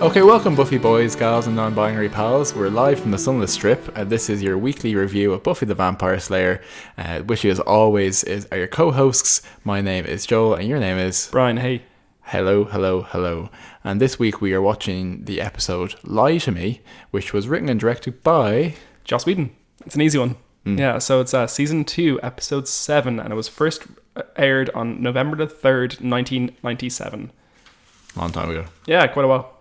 Okay, welcome Buffy Boys, gals and non-binary pals. We're live from the Sunless Strip. This is your weekly review of Buffy the Vampire Slayer, which as always are your co-hosts. My name is Joel and your name is... Brian, hey. Hello, hello, hello. And this week we are watching the episode Lie to Me, which was written and directed by... Joss Whedon. It's an easy one. Yeah, so it's season 2, episode 7, and it was first aired on November the 3rd, 1997. Long time ago. Yeah, quite a while.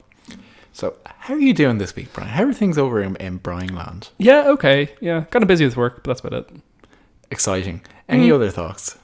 So, how are you doing this week, Brian? How are things over in Brian land? Yeah, okay. Yeah, kind of busy with work, but that's about it. Exciting. Any other thoughts?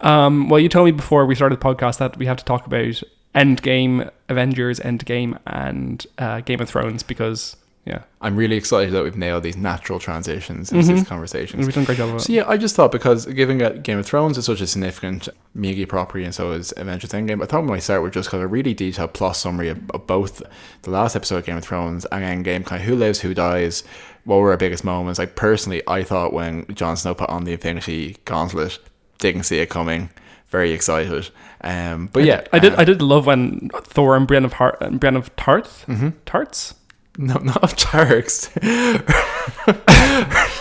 Well, you told me before we started the podcast that we have to talk about Endgame, Avengers, Endgame, and Game of Thrones because... Yeah, I'm really excited that we've nailed these natural transitions into these conversations. We've done a great job of it. So yeah, I just thought because given that Game of Thrones is such a significant media property and so is Avengers Endgame, I thought we might start with just kind of a really detailed plot summary of both the last episode of Game of Thrones and Endgame, kind of who lives, who dies, what were our biggest moments. Like personally, I thought when Jon Snow put on the Infinity Gauntlet, didn't see it coming. Very excited. But I did love when Thor and Brienne of Tarth? Tarts? No, not of Tarks.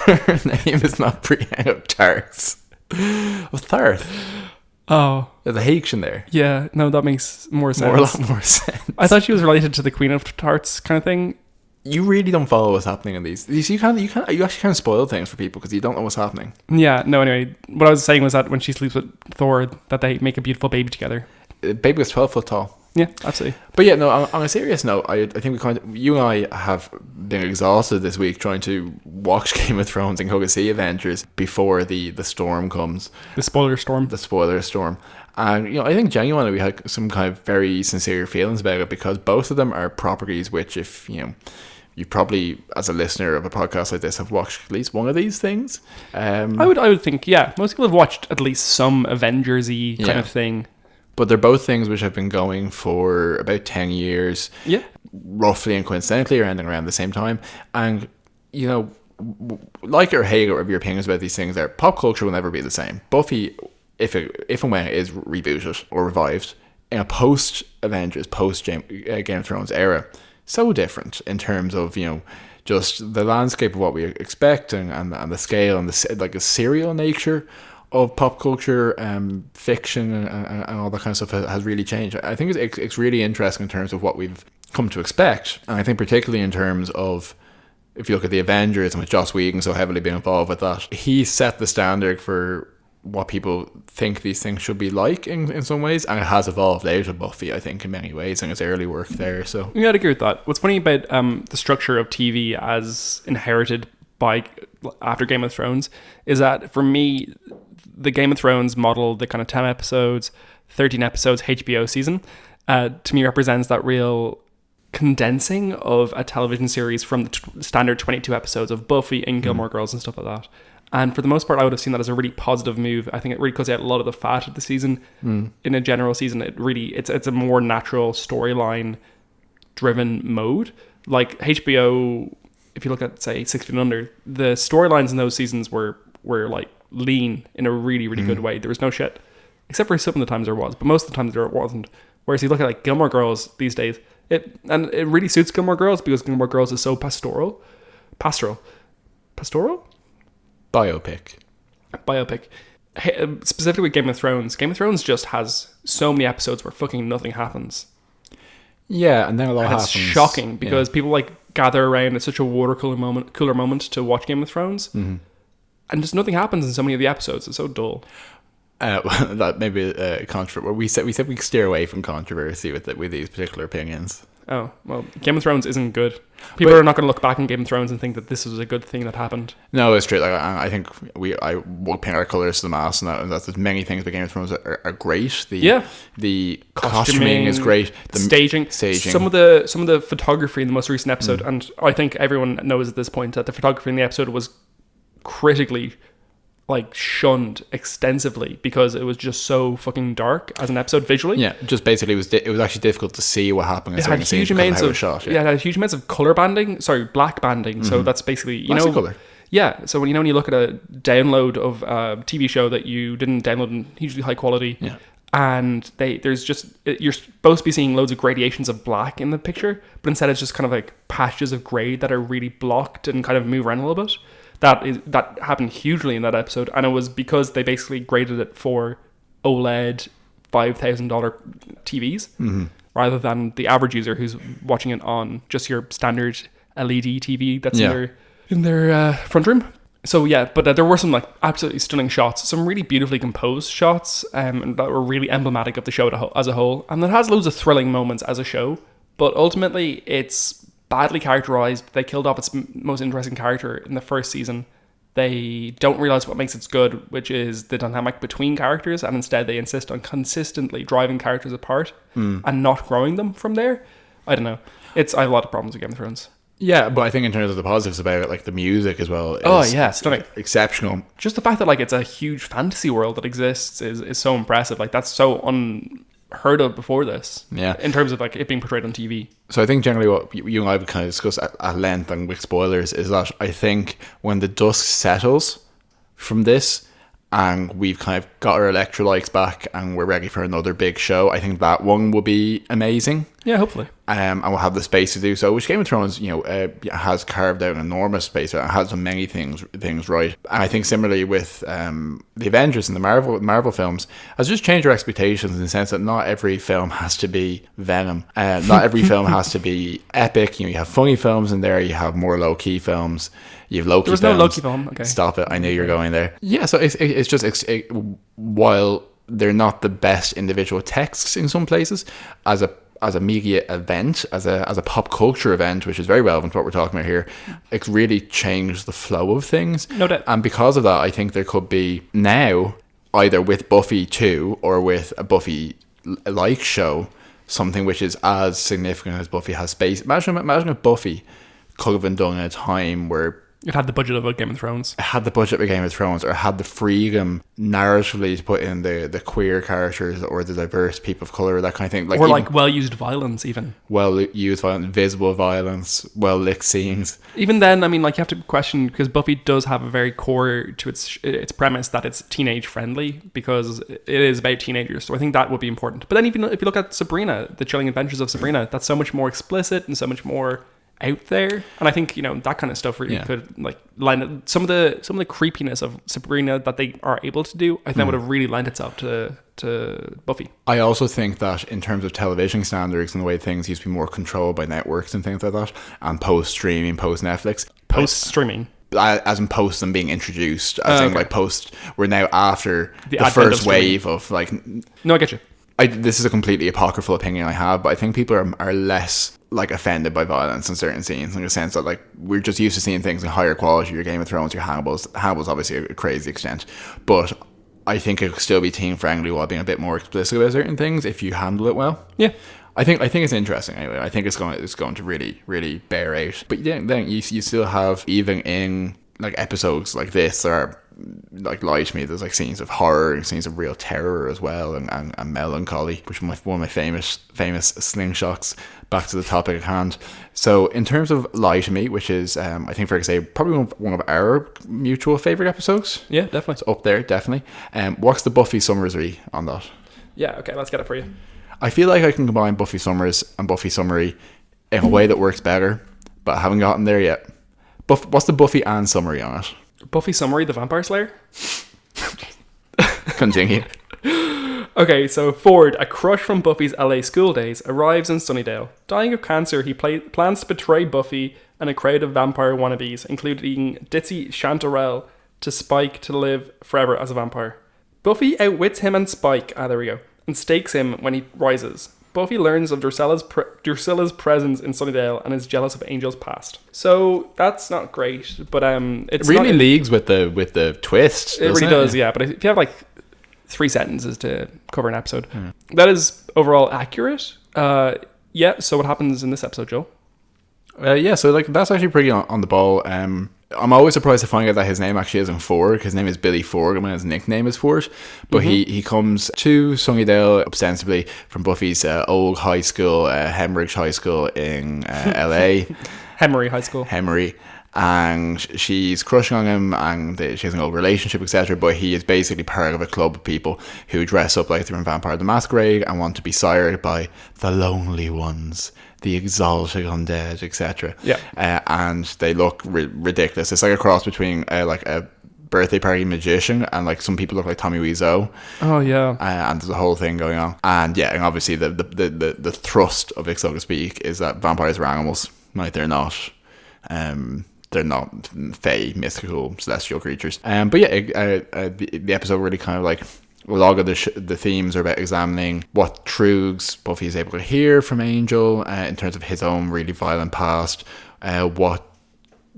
Her name is not Brienne of Tarks. Of Tharth. Oh. There's a H in there. Yeah, no, that makes more sense. A lot more sense. I thought she was related to the Queen of Tarts kind of thing. You really don't follow what's happening in these. You actually kind of spoil things for people because you don't know what's happening. Yeah, no, anyway. What I was saying was that when she sleeps with Thor, that they make a beautiful baby together. The baby was 12 foot tall. Yeah, absolutely. But yeah, no, on a serious note, I think you and I have been exhausted this week trying to watch Game of Thrones and go to see Avengers before the storm comes. The spoiler storm. The spoiler storm. And, I think genuinely we had some kind of very sincere feelings about it because both of them are properties which if, you probably, as a listener of a podcast like this, have watched at least one of these things. I would think, yeah. Most people have watched at least some Avengers-y kind of thing. But they're both things which have been going for about 10 years. Yeah. Roughly and coincidentally, or ending around the same time. And, like or hate or your opinions about these things, pop culture will never be the same. Buffy, if and when it is rebooted or revived, in a post-Avengers, post-Game of Thrones era, so different in terms of, just the landscape of what we expect and the scale and the serial nature of pop culture, fiction and all that kind of stuff has really changed. I think it's really interesting in terms of what we've come to expect. And I think particularly in terms of, if you look at the Avengers and with Joss Whedon so heavily being involved with that, he set the standard for what people think these things should be like in some ways, and it has evolved out of Buffy, I think, in many ways, and its early work there. So yeah, I'd agree with that. What's funny about the structure of TV as inherited by after Game of Thrones is that for me, the Game of Thrones model, the kind of 10 episodes, 13 episodes HBO season, to me represents that real condensing of a television series from the standard 22 episodes of Buffy and Gilmore Girls and stuff like that. And for the most part, I would have seen that as a really positive move. I think it really cuts out a lot of the fat of the season. In a general season, it's a more natural storyline driven mode. Like HBO, if you look at, say, 6 Feet Under, the storylines in those seasons were like lean in a really, really good way. There was no shit. Except for some of the times there was, but most of the times there wasn't. Whereas you look at like Gilmore Girls these days, it really suits Gilmore Girls because Gilmore Girls is so pastoral. Biopic. Specifically with Game of Thrones. Game of Thrones just has so many episodes where fucking nothing happens. Yeah, and then a lot happens. It's shocking because people like gather around. It's such a water cooler moment to watch Game of Thrones. And just nothing happens in so many of the episodes. It's so dull. That may be a controversy. We said we steer away from controversy with these particular opinions. Oh, well, Game of Thrones isn't good. People are not going to look back on Game of Thrones and think that this was a good thing that happened. No, it's true. Like, I think I won't paint our colours to the mass, and that there's many things about Game of Thrones that are great. The costuming is great. The staging. Some of the photography in the most recent episode, and I think everyone knows at this point that the photography in the episode was critically shunned extensively because it was just so fucking dark as an episode visually. Yeah, just basically it was actually difficult to see what happened. It had huge amounts of shot. Yeah, it had huge amounts of color banding. Sorry, black banding. So that's basically color. Yeah, so when you look at a download of a TV show that you didn't download in hugely high quality, and you're supposed to be seeing loads of gradations of black in the picture, but instead it's just kind of like patches of grey that are really blocked and kind of move around a little bit. That happened hugely in that episode, and it was because they basically graded it for OLED $5,000 TVs rather than the average user who's watching it on just your standard LED TV that's in their front room. So yeah, but there were some like absolutely stunning shots, some really beautifully composed shots, and that were really emblematic of the show as a whole. And it has loads of thrilling moments as a show, but ultimately it's badly characterized. They killed off its most interesting character in the first season. They don't realize what makes it good, which is the dynamic between characters, and instead they insist on consistently driving characters apart and not growing them from there. I don't know. I have a lot of problems with Game of Thrones. Yeah, but I think in terms of the positives about it, like the music as well is stunning. Exceptional. Just the fact that like it's a huge fantasy world that exists is so impressive. Like that's so unheard of before this. Yeah. In terms of like it being portrayed on TV. So I think generally what you and I would kind of discuss at length and with spoilers is that I think when the dust settles from this and we've kind of got our electrolytes back and we're ready for another big show, I think that one will be amazing. Yeah, hopefully. And we'll have the space to do so, which Game of Thrones, has carved out an enormous space. It has done many things right. And I think similarly with the Avengers and the Marvel films, has just changed our expectations in the sense that not every film has to be Venom. Not every film has to be epic. You have funny films in there. You have more low-key films. You have Loki films. There was no Loki film. Okay. Stop it. I knew you were going there. Yeah, so it's just while they're not the best individual texts in some places, as a media event, as a pop culture event, which is very relevant to what we're talking about here, it really changed the flow of things. No doubt. And because of that, I think there could be now, either with Buffy 2 or with a Buffy-like show, something which is as significant as Buffy has space. Imagine if Buffy could have been done in a time where it had the budget of a Game of Thrones. It had the budget of a Game of Thrones, or had the freedom narratively to put in the queer characters or the diverse people of colour, that kind of thing. Or like well-used violence even. Well-used violence, visible violence, well-lit scenes. Even then, I mean, like you have to question, because Buffy does have a very core to its premise that it's teenage-friendly, because it is about teenagers. So I think that would be important. But then even if you look at Sabrina, The Chilling Adventures of Sabrina, that's so much more explicit and so much more out there, and I think that kind of stuff really could like line some of the creepiness of Sabrina that they are able to do. I think that would have really lent itself to Buffy. I also think that in terms of television standards and the way things used to be more controlled by networks and things like that, and post-streaming, post-Netflix, post-streaming, as in post them being introduced, as in like post, we're now after the first wave of like. No, I get you. This is a completely apocryphal opinion I have, but I think people are less like offended by violence in certain scenes, in the sense that like we're just used to seeing things in higher quality. Your Game of Thrones, your Hannibal's obviously a crazy extent, but I think it could still be teen friendly while being a bit more explicit about certain things if you handle it well. Yeah, I think it's interesting anyway. I think it's going to really really bear out. But then you still have, even in like episodes like this, there are, like, lie to me, there's like scenes of horror and scenes of real terror as well, and melancholy, which is one of my famous slingshots. Back to the topic at hand. So in terms of Lie to Me, which is I think fair to say probably one of our mutual favourite episodes. Yeah, definitely. It's up there, definitely. What's the Buffy summary on that? Yeah, okay, let's get it for you. I feel like I can combine Buffy Summers and Buffy Summary in a way that works better, but I haven't gotten there yet. What's the Buffy and summary on it? Buffy Summary, The Vampire Slayer? Continue. Okay, so Ford, a crush from Buffy's LA school days, arrives in Sunnydale. Dying of cancer, he plans to betray Buffy and a crowd of vampire wannabes, including ditzy Chanterelle, to Spike to live forever as a vampire. Buffy outwits him and Spike, there we go, and stakes him when he rises. Buffy learns of Drusilla's presence in Sunnydale and is jealous of Angel's past. So that's not great, but it's it really leagues with the twist. It really does, yeah. But if you have like 3 sentences to cover an episode, that is overall accurate. Yeah. So what happens in this episode, Joel? Yeah. So like that's actually pretty on the ball. I'm always surprised to find out that his name actually isn't Ford. His name is Billy Ford, and his nickname is Ford. But he comes to Sunnydale ostensibly from Buffy's old high school, Hemorrhage High School in LA. Hemery High School. Hemery. and she's crushing on him, and she has an old relationship, etc. But he is basically part of a club of people who dress up like they're in Vampire the Masquerade and want to be sired by the lonely ones, the exalted undead, etc. Yeah. And they look ridiculous. It's like a cross between like a birthday party magician and like some people look like Tommy Wiseau. Oh yeah. And there's a whole thing going on. And yeah, and obviously the thrust of it, so to speak, is that vampires are animals. Like they're not fey, mystical, celestial creatures. But yeah, the episode really kind of like, a lot of the themes are about examining what truths Buffy is able to hear from Angel in terms of his own really violent past, what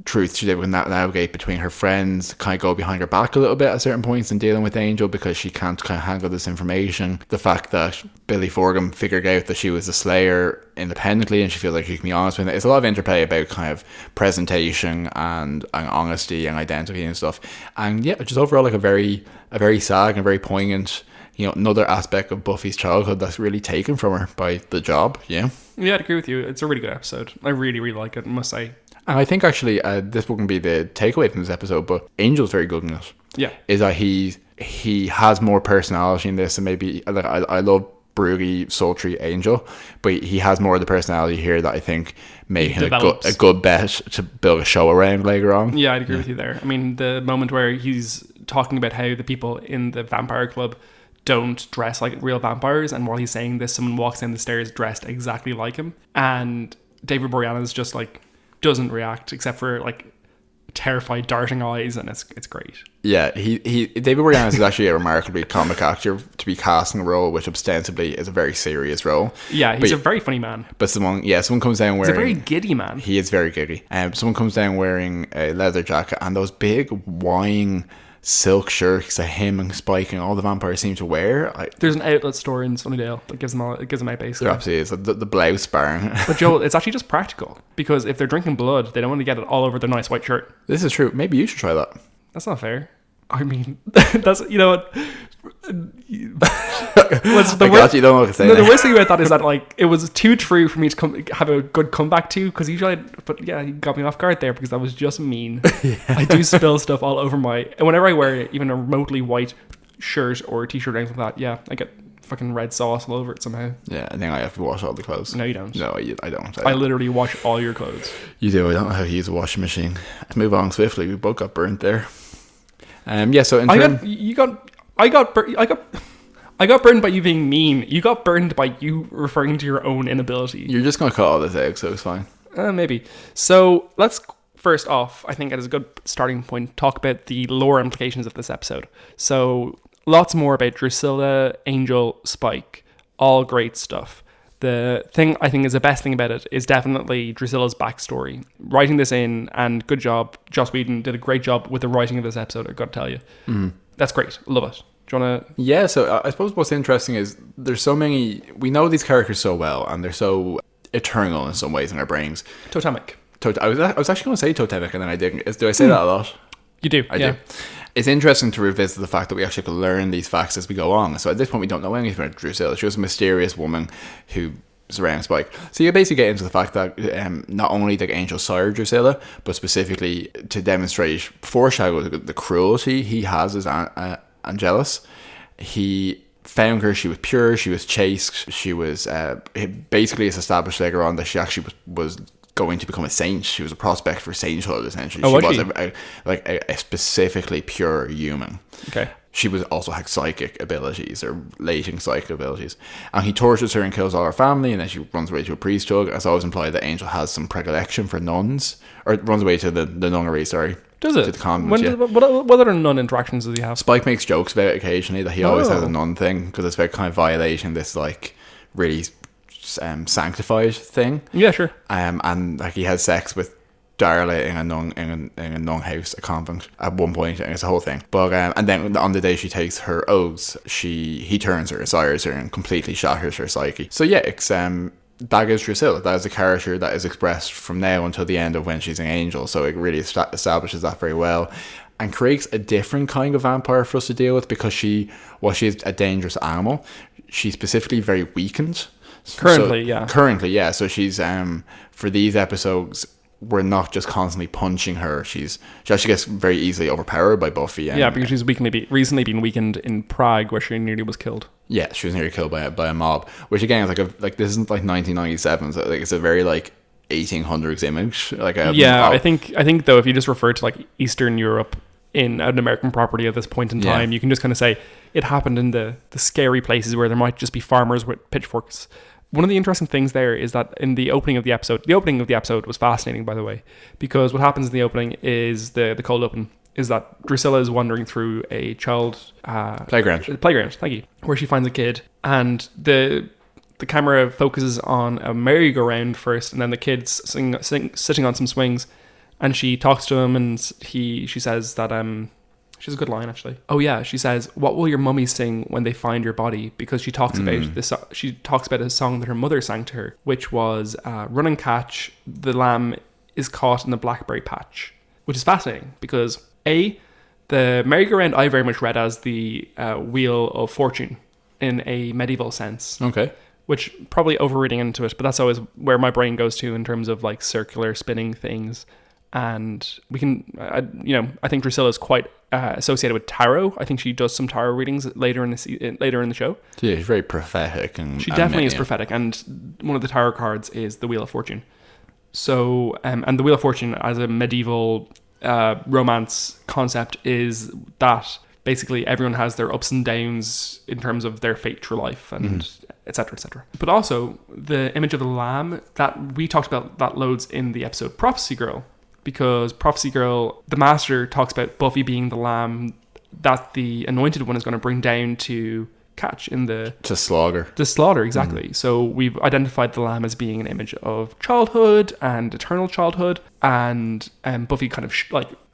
truth she's able to navigate between her friends, kind of go behind her back a little bit at certain points in dealing with Angel because she can't kind of handle this information. The fact that Billy Forgham figured out that she was a Slayer independently and she feels like she can be honest with it. It's a lot of interplay about kind of presentation and honesty and identity and stuff. And yeah, just overall like a very sad and very poignant, another aspect of Buffy's childhood that's really taken from her by the job. Yeah, I'd agree with you. It's a really good episode. I really, really like it, I must say. And I think actually this wouldn't be the takeaway from this episode, but Angel's very good in it. Yeah, is that he has more personality in this, and maybe like I love broody, sultry Angel, but he has more of the personality here that I think made him a good bet to build a show around later on. Yeah, I'd agree with you there. I mean, the moment where he's talking about how the people in the vampire club don't dress like real vampires, and while he's saying this, someone walks down the stairs dressed exactly like him, and David Boreanaz just like doesn't react except for like terrified darting eyes, and it's great. Yeah, David Boreanaz is actually a remarkably comic actor to be cast in a role which ostensibly is a very serious role. Yeah, he's a very funny man. But someone comes down wearing... He's a very giddy man. He is very giddy. Someone comes down wearing a leather jacket and those big wine silk shirts that him and Spike and all the vampires seem to wear. There's an outlet store in Sunnydale that gives them out basically. There absolutely is. The blouse barn. But Joel, it's actually just practical, because if they're drinking blood, they don't want to get it all over their nice white shirt. This is true. Maybe you should try that. That's not fair. I mean, that's, you know what? The worst thing about that is that like it was too true for me to have a good comeback to, because usually but yeah, you got me off guard there because that was just mean. Yeah. I do spill stuff all over and whenever I wear even a remotely white shirt or a t-shirt or anything like that, yeah, I get fucking red sauce all over it somehow. Yeah, I think I have to wash all the clothes. No, you don't. No, I don't. I literally wash all your clothes. You do. I don't know how to use a washing machine. Let's move on swiftly. We both got burnt there. Yeah, so in I got burned by you being mean. You got burned by you referring to your own inability. You're just going to cut all this out, so it's fine. Maybe. So let's first off, I think it is a good starting point, talk about the lore implications of this episode. So lots more about Drusilla, Angel, Spike. All great stuff. The thing I think is the best thing about it is definitely Drusilla's backstory. Writing this in, and good job. Joss Whedon did a great job with the writing of this episode, I've got to tell you. Mm. That's great. Love it. Do you want to... Yeah, so I suppose what's interesting is there's so many... We know these characters so well, and they're so eternal in some ways in our brains. Totemic. I was actually going to say totemic, and then I didn't. Do I say that a lot? You do, I do. It's interesting to revisit the fact that we actually could learn these facts as we go on. So at this point, we don't know anything about Drusilla. She's just a mysterious woman who surrounds Spike. So you basically get into the fact that not only did Angel sire Drusilla, but specifically to demonstrate, foreshadow the cruelty he has as Angelus. He found her, she was pure, she was chaste, she was basically it's established later on that she actually was going to become a saint. She was a prospect for sainthood, essentially. She was a specifically pure human. Okay. She also had psychic abilities, or latent psychic abilities. And he tortures her and kills all her family, and then she runs away to a priesthood. It's always implied that Angel has some predilection for nuns, or runs away to the nunnery, sorry. Does it? To the convent, what other nun interactions does he have? Spike makes jokes about it occasionally, that he always has a nun thing, because it's about kind of violating this like really sanctified thing. Yeah, sure. And like he has sex with Darla in a nun house, a convent, at one point, and it's a whole thing. But and then on the day she takes her oaths, he turns her, sires her, and completely shatters her psyche. So yeah, it's that is Drusilla. That is a character that is expressed from now until the end of when she's an angel. So it really establishes that very well, and creates a different kind of vampire for us to deal with, because she's a dangerous animal. She's specifically very weakened. Currently, yeah. So she's for these episodes, we're not just constantly punching her. She actually gets very easily overpowered by Buffy. And, because she's recently been weakened in Prague, where she nearly was killed. Yeah, she was nearly killed by a mob, which again is like this isn't like 1997, so like it's a very like 1800s image. Like I think though, if you just refer to like Eastern Europe in an American property at this point in time, you can just kind of say it happened in the scary places where there might just be farmers with pitchforks. One of the interesting things there is that in the opening of the episode was fascinating, by the way, because what happens in the opening is the cold open is that Drusilla is wandering through a child playground. Thank you, where she finds a kid, and the camera focuses on a merry-go-round first, and then the kid's sitting on some swings, and she talks to him, and she says that she has a good line, actually. Oh yeah, she says, "What will your mummy sing when they find your body?" Because she talks about this. She talks about a song that her mother sang to her, which was "Run and catch, the lamb is caught in the blackberry patch," which is fascinating because the merry-go-round I very much read as the wheel of fortune in a medieval sense. Okay. Which probably overreading into it, but that's always where my brain goes to in terms of like circular spinning things. And we can, I think Drusilla is quite associated with tarot. I think she does some tarot readings later in the show. Yeah, she's very prophetic, and she definitely is prophetic. And one of the tarot cards is the Wheel of Fortune. So, and the Wheel of Fortune as a medieval romance concept is that basically everyone has their ups and downs in terms of their fate through life, and etc., etc. But also the image of the lamb that we talked about that loads in the episode Prophecy Girl. Because Prophecy Girl, the Master talks about Buffy being the lamb that the Anointed One is going to bring down to catch in the... To slaughter. To slaughter, exactly. So we've identified the lamb as being an image of childhood and eternal childhood. And Buffy kind of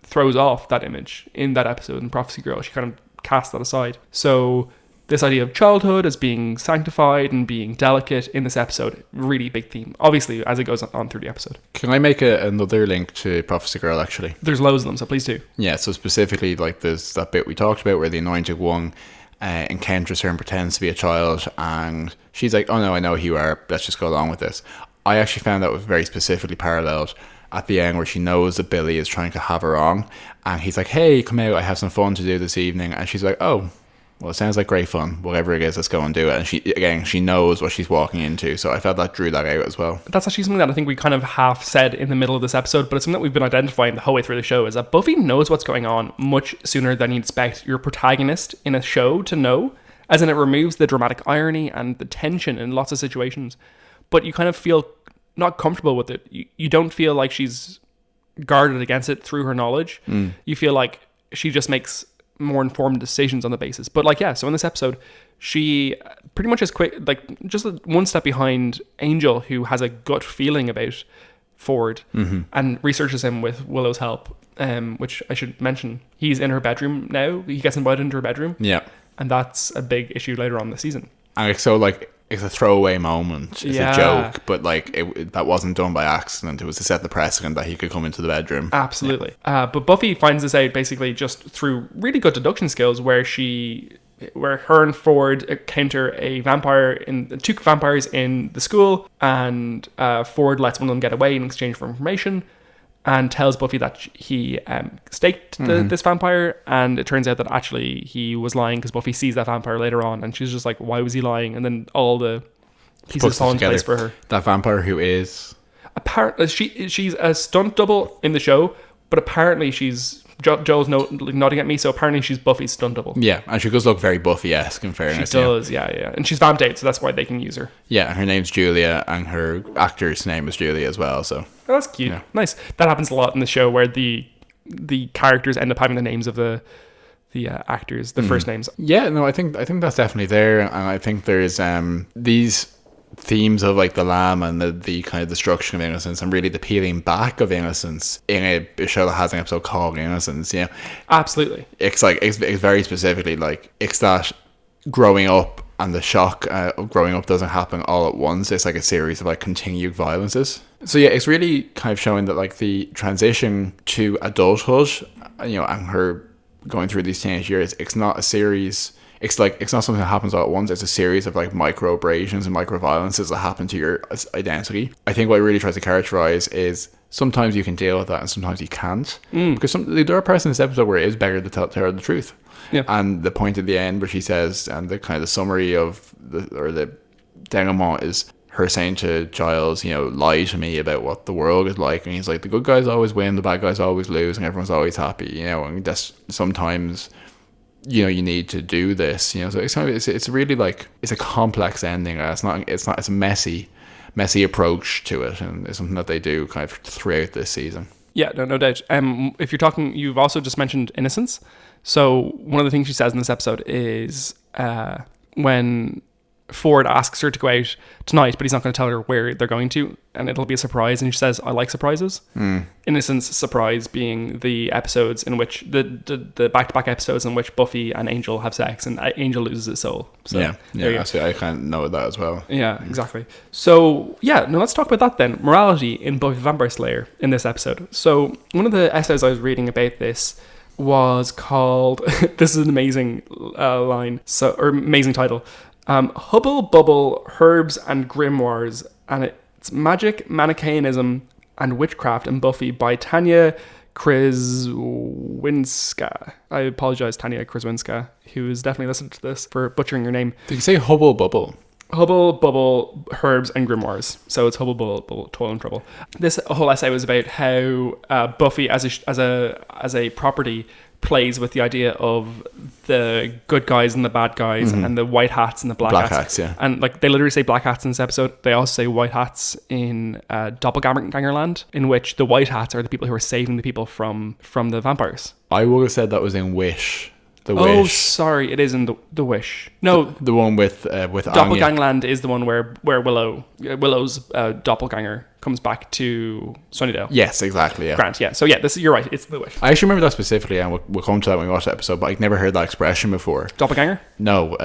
throws off that image in that episode in Prophecy Girl. She kind of casts that aside. So this idea of childhood as being sanctified and being delicate in this episode, really big theme, obviously, as it goes on through the episode. Can I make another link to Prophecy Girl, actually? There's loads of them, so please do. Yeah, so specifically, like, there's that bit we talked about where the Anointed One encounters her and pretends to be a child, and she's like, "Oh no, I know who you are, let's just go along with this." I actually found that was very specifically paralleled at the end, where she knows that Billy is trying to have her on, and he's like, "Hey, come out, I have some fun to do this evening," and she's like, "Oh, well, it sounds like great fun. Whatever it is, let's go and do it." And she knows what she's walking into. So I felt that drew that out as well. That's actually something that I think we kind of half said in the middle of this episode, but it's something that we've been identifying the whole way through the show, is that Buffy knows what's going on much sooner than you'd expect your protagonist in a show to know, as in it removes the dramatic irony and the tension in lots of situations. But you kind of feel not comfortable with it. You don't feel like she's guarded against it through her knowledge. You feel like she just makes more informed decisions on the basis. But so in this episode, she pretty much is just one step behind Angel, who has a gut feeling about Ford and researches him with Willow's help, which I should mention. He's in her bedroom now. He gets invited into her bedroom. Yeah. And that's a big issue later on in the season. And it's a throwaway moment. It's a joke, but that wasn't done by accident. It was to set the precedent that he could come into the bedroom. Absolutely. Yeah. But Buffy finds this out basically just through really good deduction skills, where her and Ford encounter two vampires in the school, and Ford lets one of them get away in exchange for information, and tells Buffy that he staked this vampire, and it turns out that actually he was lying, because Buffy sees that vampire later on, and she's just like, why was he lying? And then all the pieces fall into place for her. That vampire who is... Apparently, she's a stunt double in the show, but apparently Joel's nodding at me, so apparently she's Buffy's stunt double. Yeah, and she does look very Buffy-esque, in fairness. She does, yeah. And she's vamped out, so that's why they can use her. Yeah, her name's Julia, and her actor's name is Julia as well, so... Oh, that's cute. Yeah. Nice. That happens a lot in the show, where the characters end up having the names of the actors, the first names. Yeah, no, I think that's definitely there, and I think there's these themes of the lamb and the kind of destruction of innocence, and really the peeling back of innocence in a show that has an episode called Innocence. Yeah, absolutely. It's very specifically it's that growing up, and the shock of growing up doesn't happen all at once. It's like a series of continued violences. So yeah, it's really kind of showing that the transition to adulthood, and her going through these teenage years, it's not a series. It's not something that happens all at once. It's a series of micro abrasions and micro violences that happen to your identity. I think what it really tries to characterize is sometimes you can deal with that and sometimes you can't. Because there are parts in this episode where it is better to tell her the truth. Yeah. And the point at the end where she says, and the kind of the summary of the denouement is her saying to Giles, lie to me about what the world is like. And he's like, the good guys always win, the bad guys always lose, and everyone's always happy, and that's sometimes, you need to do this, so it's kind of, it's really like, it's a complex ending. It's a messy approach to it, and it's something that they do kind of throughout this season. Yeah, no doubt. If you're talking, you've also just mentioned innocence. So one of the things she says in this episode is when Ford asks her to go out tonight, but he's not going to tell her where they're going to, and it'll be a surprise, and she says, I like surprises. Innocence, surprise being the episodes in which the back-to-back episodes in which Buffy and Angel have sex and Angel loses his soul. So I kind of know that as well. Yeah, exactly. So let's talk about that then. Morality in Buffy the Vampire Slayer in this episode. So one of the essays I was reading about this was called this is an amazing line, or amazing title, Hubble Bubble, Herbs and Grimoires, and it's Magic, Manichaeanism and Witchcraft in Buffy by Tanya Krzyzewinska. I apologize, Tanya Krzyzewinska, who is definitely listening to this, for butchering your name. Did you say Hubble Bubble? Hubble Bubble, Herbs and Grimoires. So it's Hubble Bubble, Toil and Trouble. This whole essay was about how Buffy as a property plays with the idea of the good guys and the bad guys, and the white hats and the black hats. Yeah. And like, they literally say black hats in this episode. They also say white hats in Doppelganger Land, in which the white hats are the people who are saving the people from the vampires. I would have said that was in Wish. Oh, sorry, it is in the Wish. No, the one with Doppelgangland is the one where Willow's doppelganger comes back to Sunnydale. Yes, exactly. Yeah. Grant. Yeah. So yeah, you're right. It's the Wish. I actually remember that specifically, and we'll come to that when we watch the episode. But I'd never heard that expression before. Doppelganger? No,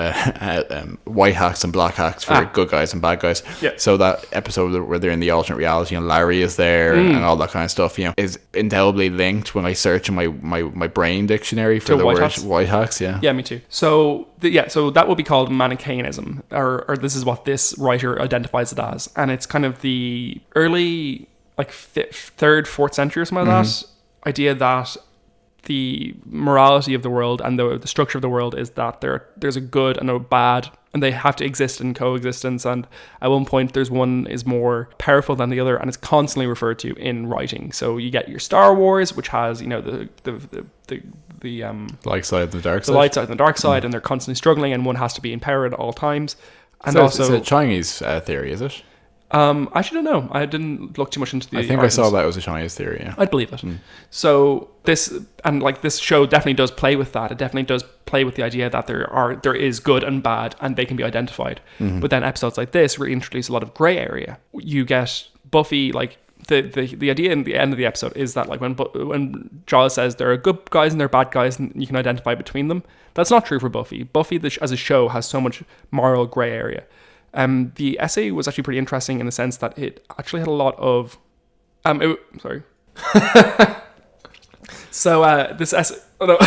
white hacks and black hacks for good guys and bad guys. Yeah. So that episode where they're in the alternate reality and Larry is there and all that kind of stuff, is indelibly linked when I search in my brain dictionary for the word white hacks. Yeah. Yeah, me too. So so that would be called Manichaeanism, or this is what this writer identifies it as, and it's kind of the early, like, 3rd, 4th century or something like that, idea that the morality of the world and the structure of the world is that there's a good and a bad, and they have to exist in coexistence, and at one point there's one is more powerful than the other, and it's constantly referred to in writing. So you get your Star Wars, which has the light side and the dark side. The light side and the dark side, and they're constantly struggling, and one has to be in power at all times. And so also, it's a Chinese theory, is it? I actually don't know. I didn't look too much into the. I think arguments. I saw that it was a Chinese theory. Yeah. I'd believe it. So this show definitely does play with that. It definitely does play with the idea that there is good and bad, and they can be identified. But then episodes like this really introduce a lot of grey area. You get Buffy, like, the idea in the end of the episode is that, like, when Giles says there are good guys and there are bad guys and you can identify between them, that's not true for Buffy. Buffy as a show has so much moral grey area. The essay was actually pretty interesting in the sense that it actually had a lot of sorry. So this essay. Oh no.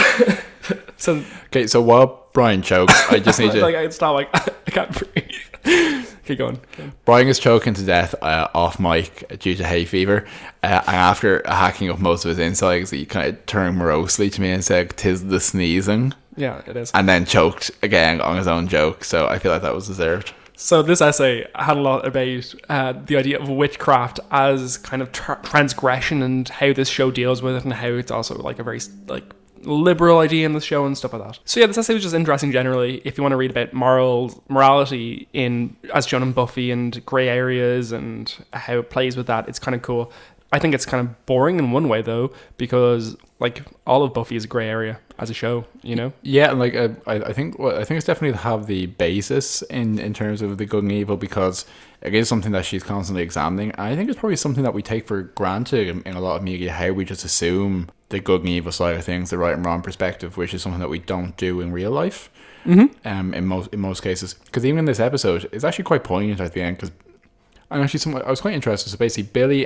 Okay, so while Brian chokes, I just need to. I stop. I can't breathe. Keep going. Brian is choking to death off mic due to hay fever, and after hacking up most of his insides, he kind of turned morosely to me and said, "'Tis the sneezing." Yeah, it is. And then choked again on his own joke. So I feel like that was deserved. So this essay had a lot about the idea of witchcraft as kind of transgression, and how this show deals with it, and how it's also like a very liberal idea in the show and stuff like that. So yeah, this essay was just interesting generally. If you want to read about morality as shown in Buffy, and grey areas and how it plays with that, it's kind of cool. I think it's kind of boring in one way though, because like all of Buffy is a grey area as a show, Yeah, and like I think it's definitely to have the basis in terms of the good and evil, because it is something that she's constantly examining. And I think it's probably something that we take for granted in a lot of media, how we just assume the good and evil side of things, the right and wrong perspective, which is something that we don't do in real life. In most cases, because even in this episode, it's actually quite poignant at the end, because. And actually, I was quite interested. So basically, Billy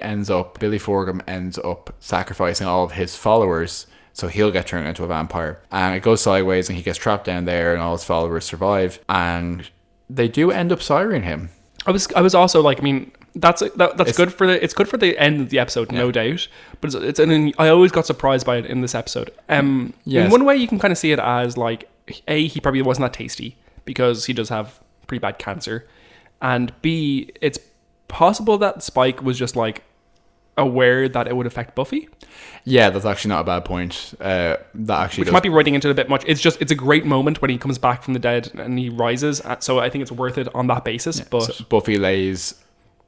Forgham ends up sacrificing all of his followers, so he'll get turned into a vampire. And it goes sideways, and he gets trapped down there, and all his followers survive. And they do end up siring him. I was also like, I mean, That's good for the. It's good for the end of the episode, no doubt. But I always got surprised by it in this episode. In one way, you can kind of see it as like, A, he probably wasn't that tasty because he does have pretty bad cancer, and B, it's possible that Spike was just like aware that it would affect Buffy. Yeah, that's actually not a bad point. Which might be writing into it a bit much. It's a great moment when he comes back from the dead and he rises. So I think it's worth it on that basis. But so Buffy lays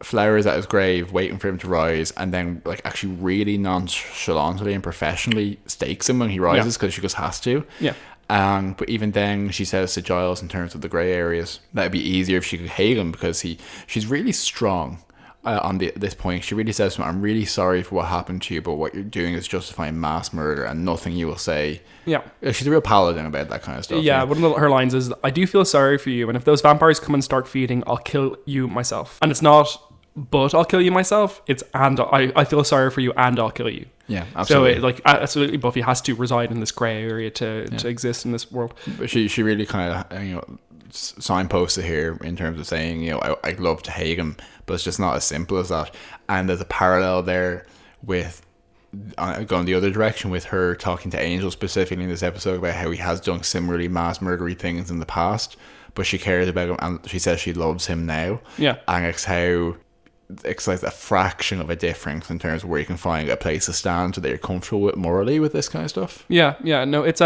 flowers at his grave, waiting for him to rise, and then like actually really nonchalantly and professionally stakes him when he rises because she just has to. Yeah. But even then, she says to Giles, in terms of the grey areas, that it'd be easier if she could hate him because she's really strong. This point, she really says to him, "I'm really sorry for what happened to you, but what you're doing is justifying mass murder, and nothing you will say." Yeah, she's a real paladin about that kind of stuff. Yeah, one of her lines is, "I do feel sorry for you, and if those vampires come and start feeding, I'll kill you myself." And it's not, "But I'll kill you myself." It's, "And I feel sorry for you, and I'll kill you." Yeah, absolutely. So absolutely, Buffy has to reside in this grey area to exist in this world. But she really kind of signposted here in terms of saying, I'd love to hate him, but it's just not as simple as that. And there's a parallel there with going the other direction with her talking to Angel specifically in this episode about how he has done similarly mass murdery things in the past, but she cares about him and she says she loves him now. Yeah. And it's like a fraction of a difference in terms of where you can find a place to stand so that you're comfortable with morally with this kind of stuff. Yeah. No, it's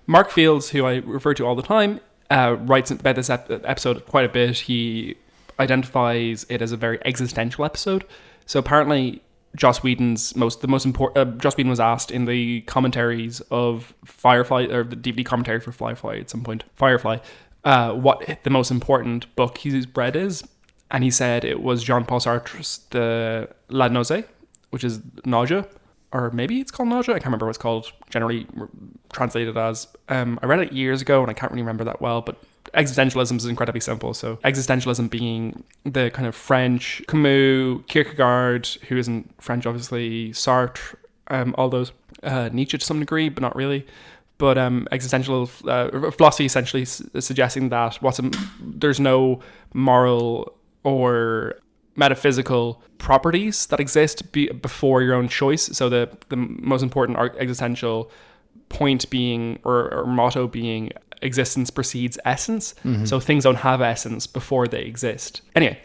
Mark Fields, who I refer to all the time, writes about this episode quite a bit. He identifies it as a very existential episode. So apparently, Joss Whedon was asked in the commentaries of Firefly, or the DVD commentary for Firefly at some point, what the most important book he's read is, and he said it was Jean-Paul Sartre's The La Nausée, which is nausea, or maybe it's called nausea. I can't remember what it's called, generally translated as. I read it years ago and I can't really remember that well, but existentialism is incredibly simple. So existentialism being the kind of French Camus, Kierkegaard, who isn't French obviously, Sartre, all those, Nietzsche to some degree, but not really. But existential philosophy essentially suggesting that there's no moral or metaphysical properties that exist before your own choice. So the most important existential point being, or motto being, existence precedes essence. Mm-hmm. So things don't have essence before they exist. Anyway,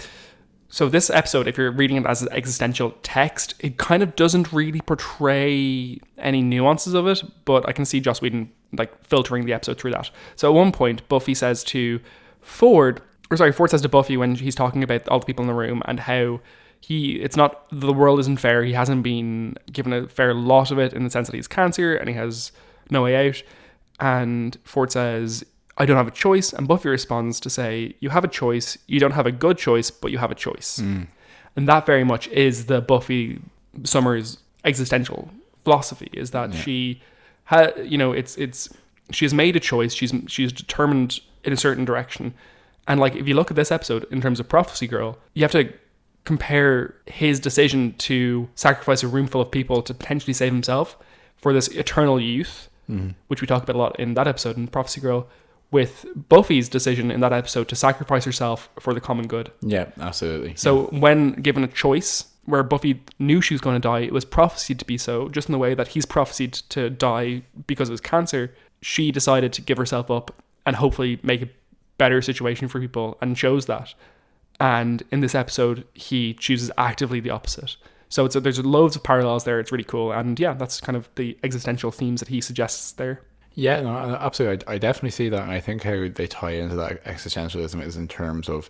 so this episode, if you're reading it as an existential text, it kind of doesn't really portray any nuances of it, but I can see Joss Whedon filtering the episode through that. So at one point, Buffy says to Ford says to Buffy when he's talking about all the people in the room and how the world isn't fair. He hasn't been given a fair lot of it in the sense that he has cancer and he has no way out. And Ford says, "I don't have a choice." And Buffy responds to say, "You have a choice. You don't have a good choice, but you have a choice." Mm. And that very much is the Buffy Summers existential philosophy, is that she she has made a choice. She's determined in a certain direction. And if you look at this episode in terms of Prophecy Girl, you have to compare his decision to sacrifice a room full of people to potentially save himself for this eternal youth, which we talk about a lot in that episode in Prophecy Girl, with Buffy's decision in that episode to sacrifice herself for the common good. Yeah, absolutely. So when given a choice where Buffy knew she was going to die, it was prophesied to be so, just in the way that he's prophesied to die because of his cancer, she decided to give herself up and hopefully make a better situation for people, and chose that. And in this episode, he chooses actively the opposite. So there's loads of parallels there. It's really cool. And yeah, that's kind of the existential themes that he suggests there. Yeah, no, absolutely. I definitely see that. And I think how they tie into that existentialism is in terms of,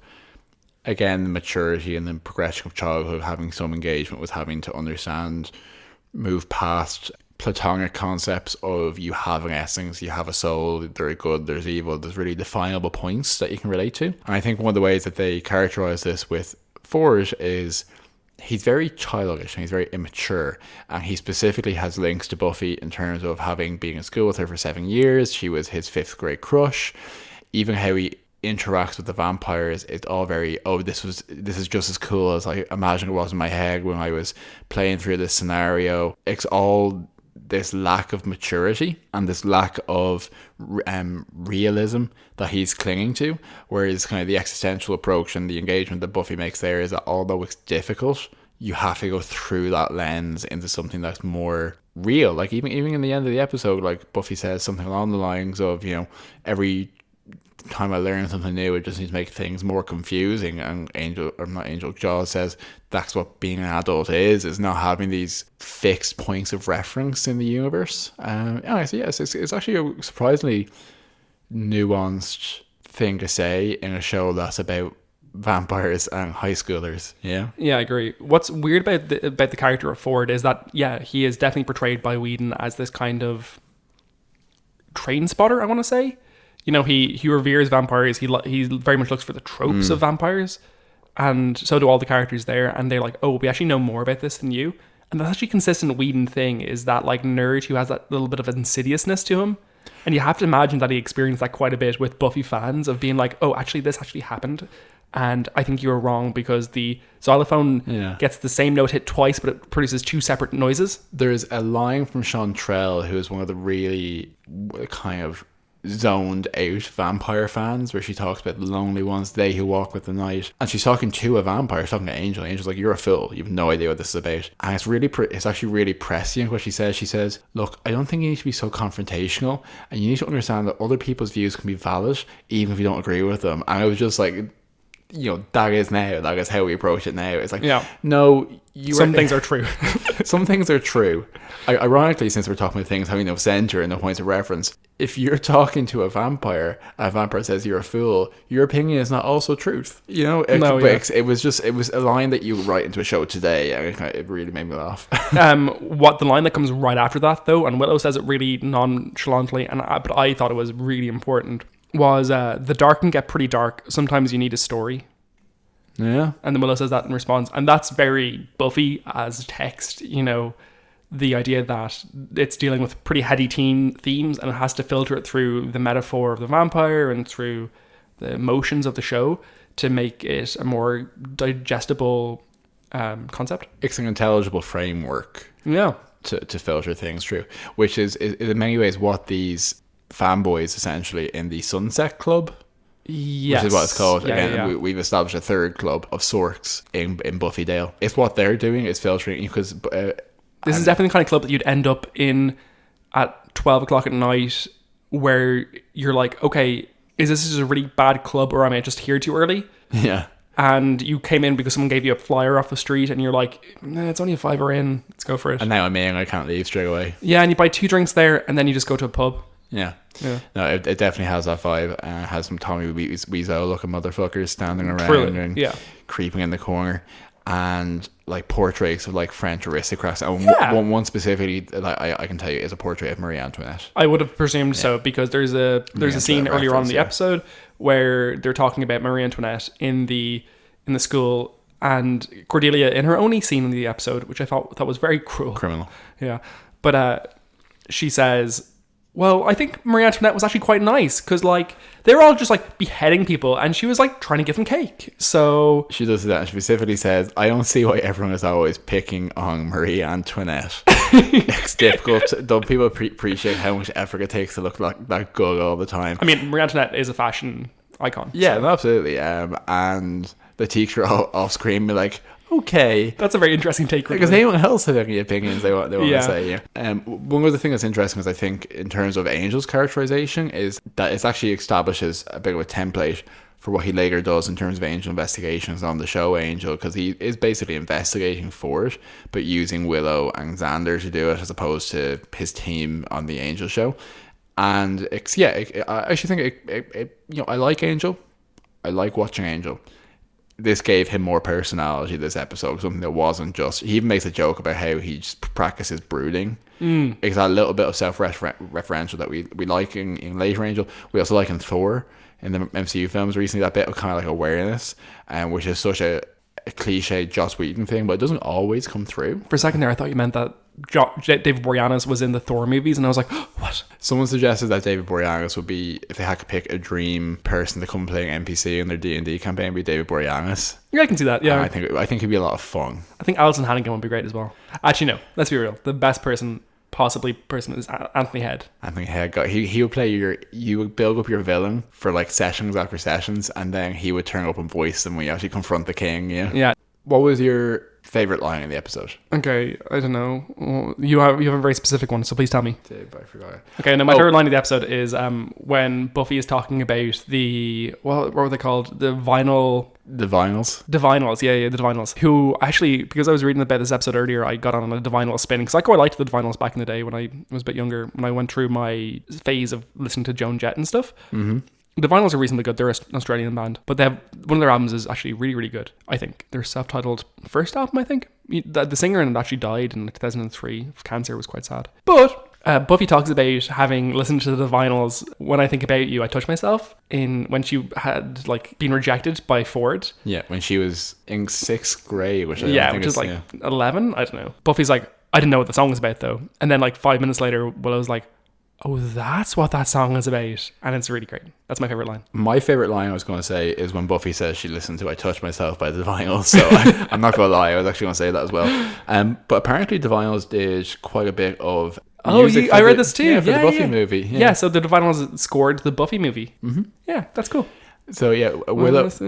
again, the maturity and the progression of childhood, having some engagement with having to understand, move past platonic concepts of you have an essence, you have a soul, there's good, there's evil, there's really definable points that you can relate to. And I think one of the ways that they characterize this with Ford is he's very childish and he's very immature, and he specifically has links to Buffy in terms of having been in school with her for 7 years. She was his 5th grade crush. Even how he interacts with the vampires, it's all very, this is just as cool as I imagined it was in my head when I was playing through this scenario. It's all this lack of maturity and this lack of realism that he's clinging to, whereas kind of the existential approach and the engagement that Buffy makes there is that although it's difficult, you have to go through that lens into something that's more real. Like even in the end of the episode, like Buffy says something along the lines of, you know, every time I learn something new, it just needs to make things more confusing. And Jaws says that's what being an adult is not having these fixed points of reference in the universe. So yes, it's actually a surprisingly nuanced thing to say in a show that's about vampires and high schoolers. Yeah, I agree. What's weird about the character of Ford is that he is definitely portrayed by Whedon as this kind of train spotter, I want to say. You know, he reveres vampires. He very much looks for the tropes of vampires, and so do all the characters there. And they're like, oh, we actually know more about this than you. And that's actually consistent Whedon thing, is that like nerd who has that little bit of insidiousness to him. And you have to imagine that he experienced that quite a bit with Buffy fans of being like, oh, actually this actually happened. And I think you were wrong because the xylophone gets the same note hit twice, but it produces two separate noises. There's a line from Chantrell, who is one of the really kind of zoned out vampire fans, where she talks about the lonely ones, they who walk with the night, and she's talking to a vampire. She's talking to Angel. Angel's like, you're a fool, you have no idea what this is about. And it's actually really prescient what she says, look, I don't think you need to be so confrontational, and you need to understand that other people's views can be valid even if you don't agree with them. And I was just like, you know, that is how we approach it now. It's like, no, some things are true. Some things are true. Ironically, since we're talking about things having no center and no points of reference, if you're talking to a vampire says you're a fool, your opinion is not also truth. You know, it was a line that you write into a show today, and it really made me laugh. What the line that comes right after that, though, and Willow says it really nonchalantly, but I thought it was really important, was the dark can get pretty dark. Sometimes you need a story. Yeah. And then Willow says that in response. And that's very Buffy as text, you know, the idea that it's dealing with pretty heady teen themes and it has to filter it through the metaphor of the vampire and through the emotions of the show to make it a more digestible concept. It's an intelligible framework. Yeah. To filter things through, which is in many ways what these fanboys essentially in the Sunset Club, yes, which is what it's called. Yeah, Again, we've established a third club of sorts in Buffydale. It's what they're doing is filtering, because this is definitely the kind of club that you'd end up in at 12 o'clock at night, where you're like, okay, is this just a really bad club, or am I just here too early? Yeah. And you came in because someone gave you a flyer off the street, and you're like, nah, it's only a $5 in, let's go for it. And now I'm in, I can't leave straight away. Yeah, and you buy 2 drinks there, and then you just go to a pub. Yeah. No, it definitely has that vibe. It has some Tommy Wiseau looking motherfuckers standing around and creeping in the corner, and like portraits of like French aristocrats. And one specifically that I can tell you is a portrait of Marie Antoinette. I would have presumed so, because there's a scene earlier on in the episode where they're talking about Marie Antoinette in the school, and Cordelia in her only scene in the episode, which I thought was very cruel. Criminal. Yeah. But she says, well, I think Marie Antoinette was actually quite nice, because like they were all just like beheading people, and she was like trying to give them cake. So she does that, and specifically says, I don't see why everyone is always picking on Marie Antoinette. It's difficult. Don't people appreciate how much effort it takes to look like that good all the time? I mean, Marie Antoinette is a fashion icon. Yeah, no, absolutely. And the teacher off screen be like, okay, that's a very interesting take. Because anyone else have any opinions they want to say. Yeah. One other thing that's interesting is, I think, in terms of Angel's characterization, is that it actually establishes a bit of a template for what he later does in terms of Angel investigations on the show Angel, because he is basically investigating for it, but using Willow and Xander to do it as opposed to his team on the Angel show. And I actually think I like Angel. I like watching Angel. This gave him more personality this episode, something that wasn't just... He even makes a joke about how he just practices brooding. It's that little bit of self-referential that we like in later Angel. We also like in Thor, in the MCU films recently, that bit of kind of like awareness, which is such a cliche Joss Whedon thing, but it doesn't always come through. For a second there, I thought you meant that David Boreanaz was in the Thor movies, and I was like, oh, what? Someone suggested that David Boreanaz would be, if they had to pick a dream person to come play an NPC in their D&D campaign, would be David Boreanaz. Yeah, I can see that. Yeah, I think it'd be a lot of fun. I think Alison Hannigan would be great as well. Actually, no, let's be real. The best person possibly person is Anthony Head. Anthony Head, he would play you would build up your villain for like sessions after sessions, and then he would turn up and voice them when you actually confront the king. Yeah. What was your favorite line in the episode? Okay, I don't know. Well, you have a very specific one, so please tell me. I forgot. Okay, no, my favorite line of the episode is when Buffy is talking about what were they called? The vinyls. Yeah, the Divinals. Who actually, because I was reading about this episode earlier, I got on a Divinal spin because I quite liked the Divinals back in the day when I was a bit younger. When I went through my phase of listening to Joan Jett and stuff. Mm-hmm. The Vinyls are reasonably good. They're an Australian band, but they have one of their albums is actually really, really good. I think their self-titled first album. I think the singer in it actually died in 2003 of cancer. It was quite sad. But Buffy talks about having listened to the Vinyls. When I think about you, I touch myself. When she had like been rejected by Ford. Yeah, when she was in 6th grade, which is 11. I don't know. Buffy's like, I didn't know what the song was about though. And then like 5 minutes later, Willow was like, oh, that's what that song is about. And it's really great. That's my favorite line. My favorite line I was going to say is when Buffy says she listened to I Touch Myself by the Vinyls. So I'm not going to lie, I was actually going to say that as well. But apparently the Vinyls did quite a bit of music. I read this too. Yeah, for the Buffy movie. Yeah, so the Vinyls scored the Buffy movie. Mm-hmm. Yeah, that's cool. So yeah, Willow has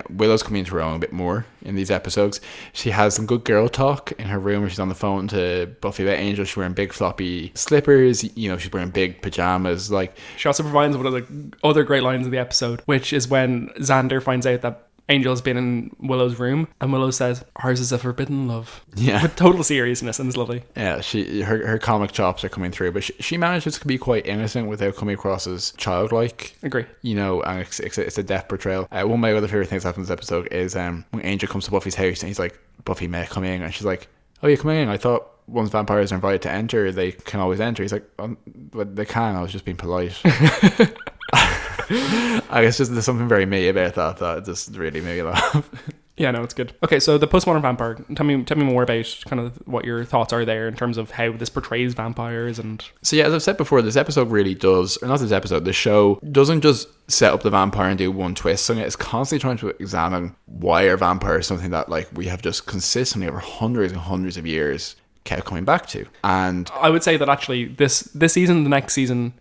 Willow's coming into her own a bit more in these episodes. She has some good girl talk in her room where she's on the phone to Buffy about Angel. She's wearing big floppy slippers, she's wearing big pajamas. Like, she also provides one of the other great lines of the episode, which is when Xander finds out that Angel's been in Willow's room, and Willow says, "Ours is a forbidden love." Yeah, with total seriousness, and it's lovely. Yeah, her comic chops are coming through, but she manages to be quite innocent without coming across as childlike. Agree. And it's a death portrayal. One of my other favorite things that happens in this episode is when Angel comes to Buffy's house and he's like, "Buffy, may I come in?" And she's like, "Oh, you come in? I thought once vampires are invited to enter, they can always enter." He's like, "But they can. I was just being polite." I guess just there's something very me about that just really made me laugh. Yeah, no, it's good. Okay, so the postmodern vampire. Tell me more about kind of what your thoughts are there in terms of how this portrays vampires. And so yeah, as I've said before, this episode really does, or not this episode, the show doesn't just set up the vampire and do one twist on it. It's constantly trying to examine why are vampires something that like we have just consistently over hundreds and hundreds of years kept coming back to. And I would say that actually this season, the next season,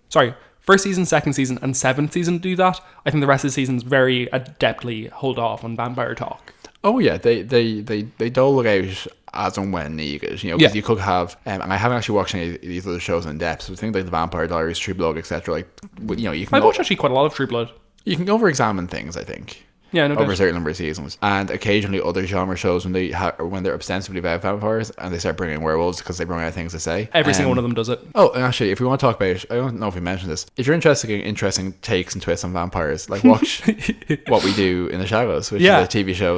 first season, second season, and 7th season do that. I think the rest of the seasons very adeptly hold off on vampire talk. Oh yeah, they dole it out as and when needed. Because you could have, and I haven't actually watched any of these other shows in depth. So things like the Vampire Diaries, True Blood, etc. You can. I've watched actually quite a lot of True Blood. You can over-examine things, I think. Yeah, no over a certain number of seasons, and occasionally other genre shows when they're ostensibly about vampires and they start bringing werewolves because they bring out things to say. Every single one of them does it. Oh, and actually, if we want to talk about, I don't know if we mentioned this, if you're interested in interesting takes and twists on vampires, like watch What We Do in the Shadows, which is a TV show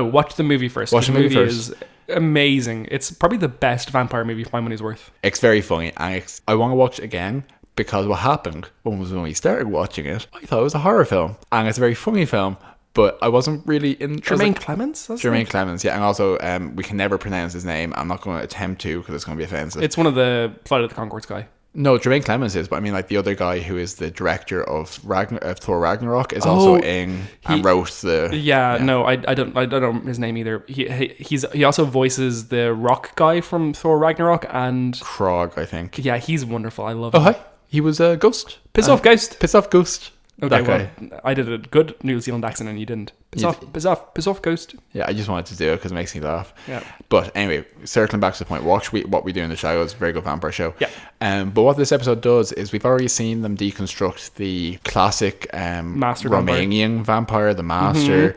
watch the movie first. Watch the movie first. Is amazing. It's probably the best vampire movie for my money's worth. It's very funny, and I want to watch it again. Because what happened when we started watching it, I thought it was a horror film. And it's a very funny film, but I wasn't really in... Jermaine Clements? Clements, yeah. And also, we can never pronounce his name. I'm not going to attempt to because it's going to be offensive. It's one of the Flight of the Conchords guy. No, Jermaine Clements is, but I mean, like the other guy who is the director of Thor Ragnarok is also in and wrote the. Yeah, no, I don't know his name either. He also voices the rock guy from Thor Ragnarok and Krog, I think. Yeah, he's wonderful. I love him. Oh, hi. He was a Ghost. Piss off, Ghost. Okay, well, I did a good New Zealand accent and you didn't. Piss off, Ghost. Yeah, I just wanted to do it because it makes me laugh. Yeah. But anyway, circling back to the point, watch What We Do in the Shadows, very good vampire show. Yeah. But what this episode does is we've already seen them deconstruct the classic Master Romanian vampire, the Master,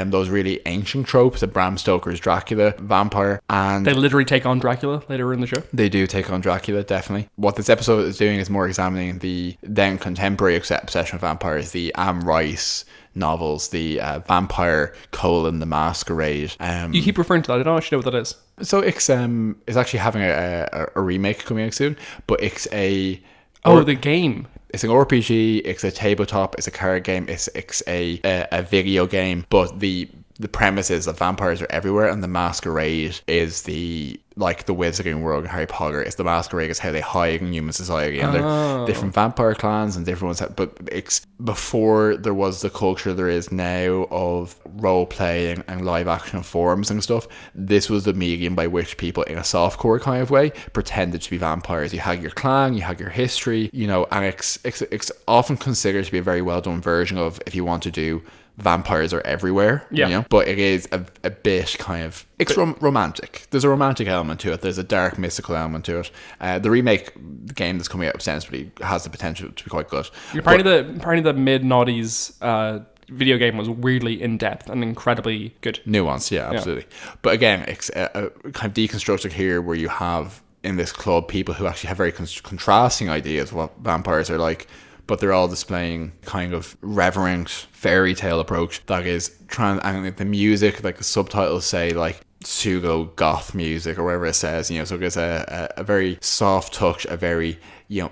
those really ancient tropes, the Bram Stoker's Dracula vampire, and they literally take on Dracula later in the show. They do take on Dracula, definitely. What this episode is doing is more examining the then contemporary obsession with vampires, the Anne Rice novels, the Vampire: The Masquerade. You keep referring to that. I don't actually know what that is. So it's actually having a remake coming out soon, but it's the game. It's an RPG. It's a tabletop. It's a card game. It's a video game. But the the premise is that vampires are everywhere, and the masquerade is the Wizarding World in Harry Potter. It's the masquerade is how they hide in human society, and they're different vampire clans and different ones. But before there was the culture there is now of role playing and live action forums and stuff, this was the medium by which people, in a softcore kind of way, pretended to be vampires. You had your clan, you had your history, and it's often considered to be a very well done version of, if you want to do vampires are everywhere, but it is a bit kind of, it's romantic. There's a romantic element to it. There's a dark mystical element to it. The remake game that's coming out ostensibly has the potential to be quite good. Apparently the mid-noughties video game was weirdly in-depth and incredibly good. Nuance, yeah, absolutely. But again, it's a kind of deconstructed here, where you have in this club people who actually have very contrasting ideas of what vampires are like, but they're all displaying kind of reverent fairy tale approach that is and the music, like the subtitles say like pseudo goth music or whatever it says, so there's a very soft touch, a very,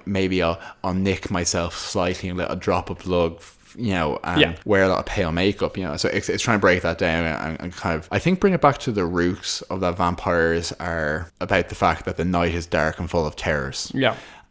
maybe I'll nick myself slightly and let a drop of blood, and wear a lot of pale makeup, so it's trying to break that down and kind of, I think, bring it back to the roots of that vampires are about the fact that the night is dark and full of terrors.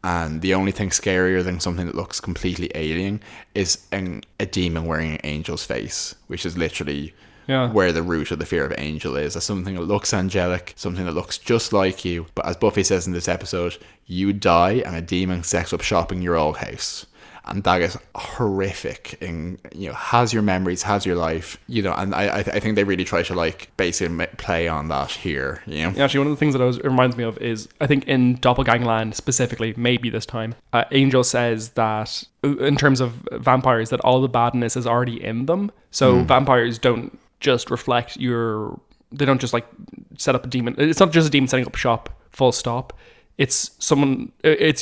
And the only thing scarier than something that looks completely alien is a demon wearing an angel's face, which is literally where the root of the fear of angel is. As something that looks angelic, something that looks just like you. But as Buffy says in this episode, you die and a demon sets up shop in your old house. And that is horrific, and has your memories, has your life, and I think they really try to basically play on that here. Actually, one of the things that it reminds me of is, I think in Doppelgangland specifically, maybe this time, Angel says that in terms of vampires, that all the badness is already in them. So vampires don't just reflect they don't just set up a demon. It's not just a demon setting up shop, full stop. It's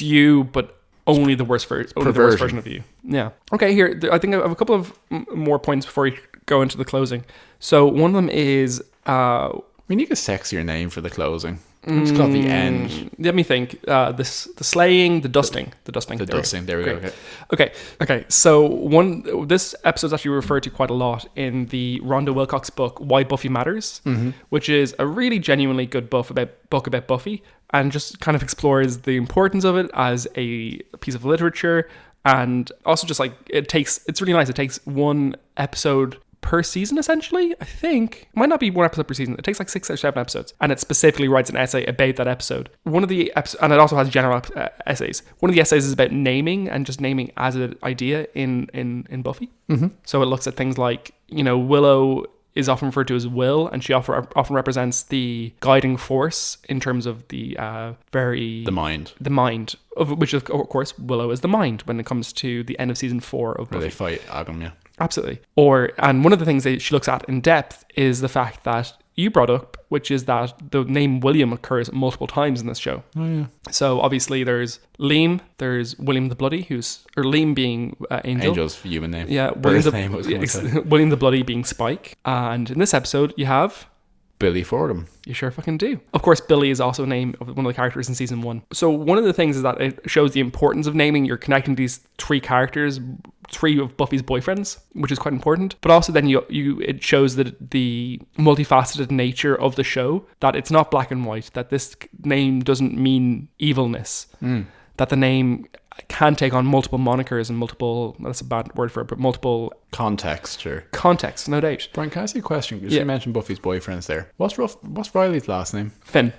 you, but only the worst version of you. Yeah. Okay, here, I think I have a couple of more points before we go into the closing. So one of them is... we need a sexier name for the closing. It's called the end. Let me think. The slaying, the dusting. The dusting. There we go. Okay. So this episode is actually referred to quite a lot in the Rhonda Wilcox book, Why Buffy Matters, which is a really genuinely good book about Buffy, and just kind of explores the importance of it as a piece of literature, and also just it's really nice. It takes one episode per season, essentially. I think it might not be one episode per season. It takes 6 or 7 episodes, and it specifically writes an essay about that episode. One of the and it also has general essays. One of the essays is about naming, and just naming as an idea in Buffy. So it looks at things like, Willow is often referred to as Will, and she often represents the guiding force in terms of the the mind, of which of course Willow is the mind when it comes to the end of season 4 of Buffy. Where they fight Adam, yeah. Absolutely. And one of the things that she looks at in depth is the fact that you brought up, which is that the name William occurs multiple times in this show. Oh, yeah. So obviously there's Liam, there's William the Bloody, Liam being Angel. Angel's human name. Yeah. William the Bloody being Spike. And in this episode you have... Billy Fordham. You sure fucking do. Of course, Billy is also a name of one of the characters in season 1. So one of the things is that it shows the importance of naming. You're connecting these 3 characters, 3 of Buffy's boyfriends, which is quite important. But also then it shows that the multifaceted nature of the show, that it's not black and white, that this name doesn't mean evilness, that the name can take on multiple monikers and multiple, that's a bad word for it, but multiple... Context, no doubt. Brian, can I ask you a question? Because you mentioned Buffy's boyfriends there. What's Riley's last name? Finn.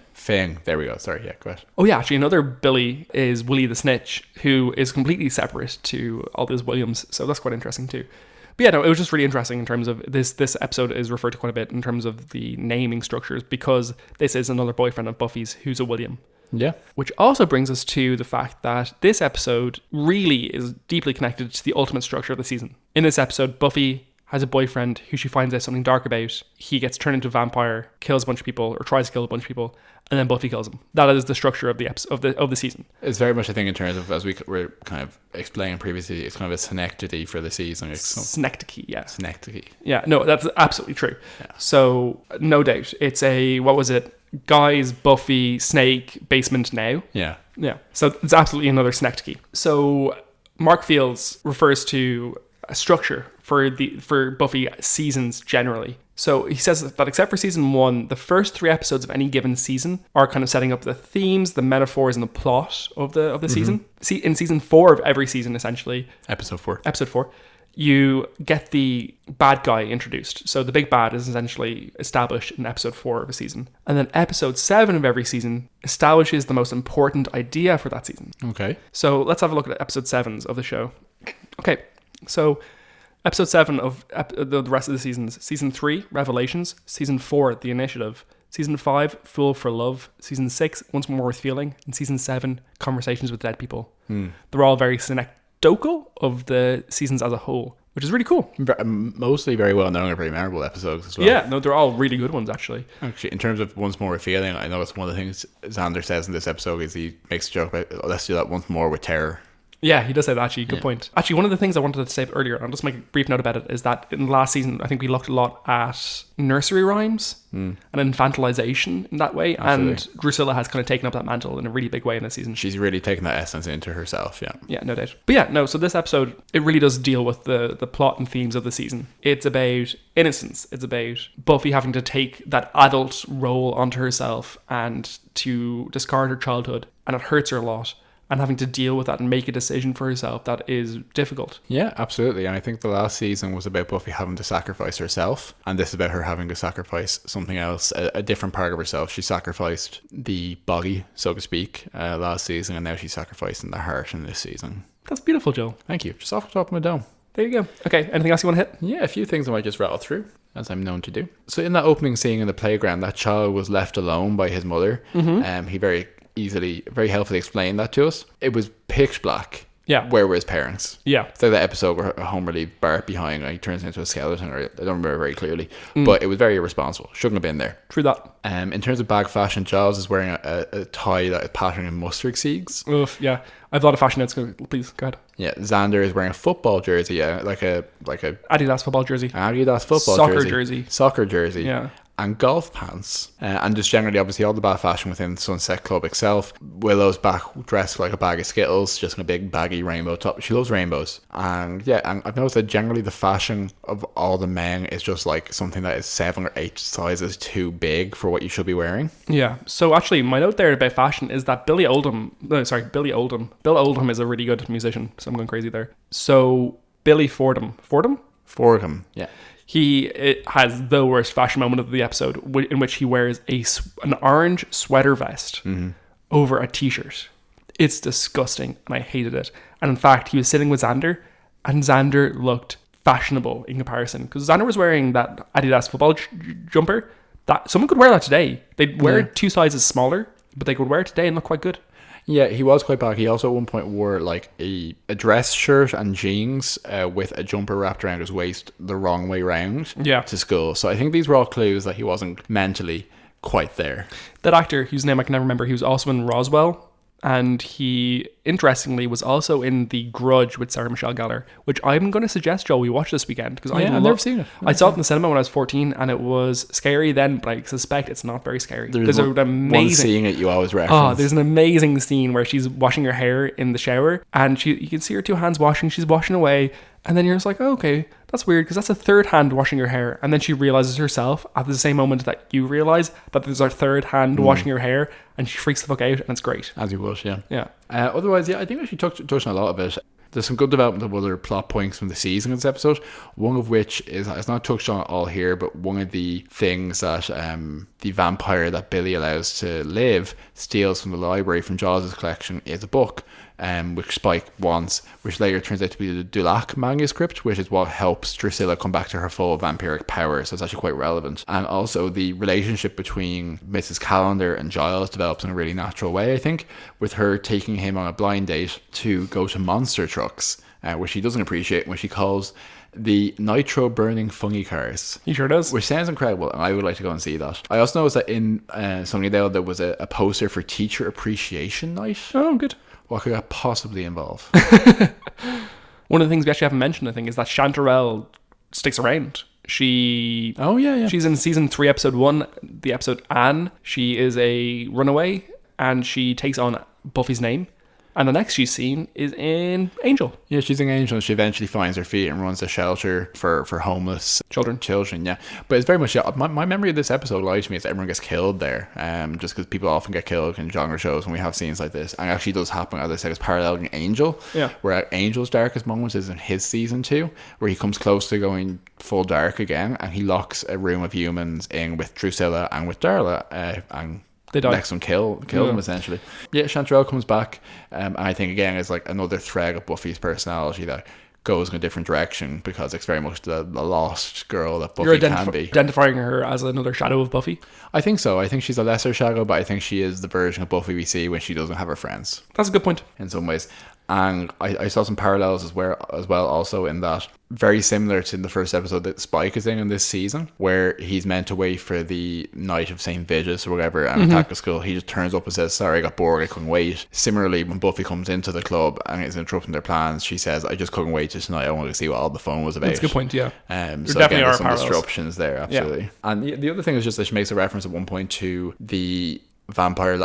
There we go. Sorry, yeah, go ahead. Oh yeah, actually another Billy is Willie the Snitch, who is completely separate to all those Williams, so that's quite interesting too. But yeah, no, it was just really interesting in terms of this episode is referred to quite a bit in terms of the naming structures, because this is another boyfriend of Buffy's who's a William. Yeah. Which also brings us to the fact that this episode really is deeply connected to the ultimate structure of the season. In this episode, Buffy has a boyfriend who she finds out something dark about. He gets turned into a vampire, kills a bunch of people, or tries to kill a bunch of people, and then Buffy kills him. That is the structure of the episode, of the season. It's very much, I think, in terms of, as we were kind of explaining previously, it's kind of a synecdoche for the season. Synecdoche, yeah. Synecdoche. Yeah, no, that's absolutely true. Yeah. So, no doubt, it's a, what was it? Guys, Buffy, Snake, Basement Now. Yeah. Yeah. So it's absolutely another synecdoche. So Mark Fields refers to a structure for Buffy seasons generally. So he says that except for season 1, the first 3 episodes of any given season are kind of setting up the themes, the metaphors, and the plot of the season. See, in season 4 of every season, essentially, episode 4, you get the bad guy introduced. So the big bad is essentially established in episode 4 of a season. And then episode 7 of every season establishes the most important idea for that season. Okay. So let's have a look at episode 7s of the show. Okay, so episode 7 of the rest of the seasons. Season 3, Revelations. Season 4, The Initiative. Season 5, Fool for Love. Season 6, Once More Worth Feeling. And season 7, Conversations with Dead People. They're all very synecdochal of the seasons as a whole, which is really cool. Mostly very well known and very memorable episodes as well. Yeah, no, they're all really good ones, actually. Actually, in terms of Once More Worth Feeling, I know it's one of the things Xander says in this episode is he makes a joke about, let's do that once more with terror. Yeah, he does say that, actually. Good point. Actually, one of the things I wanted to say earlier, I'll just make a brief note about it, is that in the last season, I think we looked a lot at nursery rhymes and infantilization in that way. Absolutely. And Drusilla has kind of taken up that mantle in a really big way in this season. She's really taken that essence into herself, yeah. Yeah, no doubt. But yeah, no, so this episode, it really does deal with the plot and themes of the season. It's about innocence. It's about Buffy having to take that adult role onto herself and to discard her childhood. And it hurts her a lot. And having to deal with that and make a decision for herself that is difficult. Yeah, absolutely. And I think the last season was about Buffy having to sacrifice herself. And this is about her having to sacrifice something else, a different part of herself. She sacrificed the body, so to speak, last season. And now she's sacrificing the heart in this season. That's beautiful, Joel. Thank you. Just off the top of my dome. There you go. Okay, anything else you want to hit? Yeah, a few things I might just rattle through, as I'm known to do. So in that opening scene in the playground, that child was left alone by his mother. He very helpfully explained that to us. It was pitch black. Yeah. Where were his parents? Yeah. It's like that episode where Homer leaves Bart behind and he turns into a skeleton, or I don't remember very clearly. But it was very irresponsible. Shouldn't have been there. True that. In terms of bag fashion, Giles is wearing a tie that is patterned in mustard seeds. Oof, yeah. I have a lot of fashion notes. Please, go ahead. Yeah, Xander is wearing a football jersey, like a Adidas football jersey. Adidas football Soccer jersey. Yeah. And golf pants. And just generally, obviously, all the bad fashion within Sunset Club itself. Willow's back dressed like a bag of Skittles, just in a big baggy rainbow top. She loves rainbows. And yeah, and I've noticed that generally the fashion of all the men is just like something that is 7 or 8 sizes too big for what you should be wearing. Yeah. So actually, my note there about fashion is that Bill Oldham is a really good musician. So I'm going crazy there. So Billy Fordham, yeah. He has the worst fashion moment of the episode, in which he wears an orange sweater vest over a t-shirt. It's disgusting, and I hated it. And in fact, he was sitting with Xander, and Xander looked fashionable in comparison, because Xander was wearing that Adidas football jumper that someone could wear that today. They'd wear it 2 sizes smaller, but they could wear it today and look quite good. Yeah, he was quite bad. He also at one point wore like a dress shirt and jeans with a jumper wrapped around his waist the wrong way round to school. So I think these were all clues that he wasn't mentally quite there. That actor, whose name I can never remember, he was also in Roswell. And he, interestingly, was also in The Grudge with Sarah Michelle Gellar, which I'm going to suggest, Joe, we watch this weekend. Because I've never seen it. I saw it in the cinema when I was 14, and it was scary then, but I suspect it's not very scary. There's an amazing... One seeing it you always reference. Oh, there's an amazing scene where she's washing her hair in the shower, and you can see her 2 hands washing, she's washing away, and then you're just like, oh, okay, that's weird, because that's a third hand washing her hair. And then she realizes herself at the same moment that you realize that there's a third hand washing her hair, and she freaks the fuck out, and it's great. As you would, yeah. Yeah. Otherwise, yeah, I think I should touch on a lot of it. There's some good development of other plot points from the season in this episode. One of which is, it's not touched on all here, but one of the things that the vampire that Billy allows to live steals from the library from Giles' collection is a book, which Spike wants, which later turns out to be the Dulac manuscript, which is what helps Drusilla come back to her full vampiric power. So it's actually quite relevant. And also the relationship between Mrs. Calendar and Giles develops in a really natural way, I think, with her taking him on a blind date to go to monster trucks, which he doesn't appreciate, which he calls the nitro burning funny cars. He sure does. Which sounds incredible, and I would like to go and see that. I also noticed that in Sunnydale there was a poster for Teacher Appreciation Night. Oh, good. What could that possibly involve? One of the things we actually haven't mentioned, I think, is that Chanterelle sticks around. She's in season 3, episode 1, the episode Anne. She is a runaway, and she takes on Buffy's name. And the next she's seen is in Angel. Yeah, she's in Angel, and she eventually finds her feet and runs a shelter for homeless children, yeah. But it's very much, my memory of this episode lies to me is that everyone gets killed there, just because people often get killed in genre shows when we have scenes like this. And it actually does happen, as I said, it's parallel in Angel, where Angel's darkest moment is in his season 2, where he comes close to going full dark again, and he locks a room of humans in with Drusilla and with Darla, and they die. Next one kill them essentially. Yeah, Chanterelle comes back, and I think again is like another thread of Buffy's personality that goes in a different direction, because it's very much the lost girl that Buffy can be. Identifying her as another shadow of Buffy? I think so. I think she's a lesser shadow, but I think she is the version of Buffy we see when she doesn't have her friends. That's a good point. In some ways. And I saw some parallels as well also in that, very similar to the first episode that Spike is in this season, where he's meant to wait for the night of St. Vitus or whatever and attack the school. He just turns up and says, sorry, I got bored, I couldn't wait. Similarly, when Buffy comes into the club and is interrupting their plans, she says, I just couldn't wait till tonight, I wanted to see what all the fun was about. That's a good point, yeah. So definitely again, there's some disruptions there, absolutely. Yeah. And the other thing is just that she makes a reference at one point to the vampire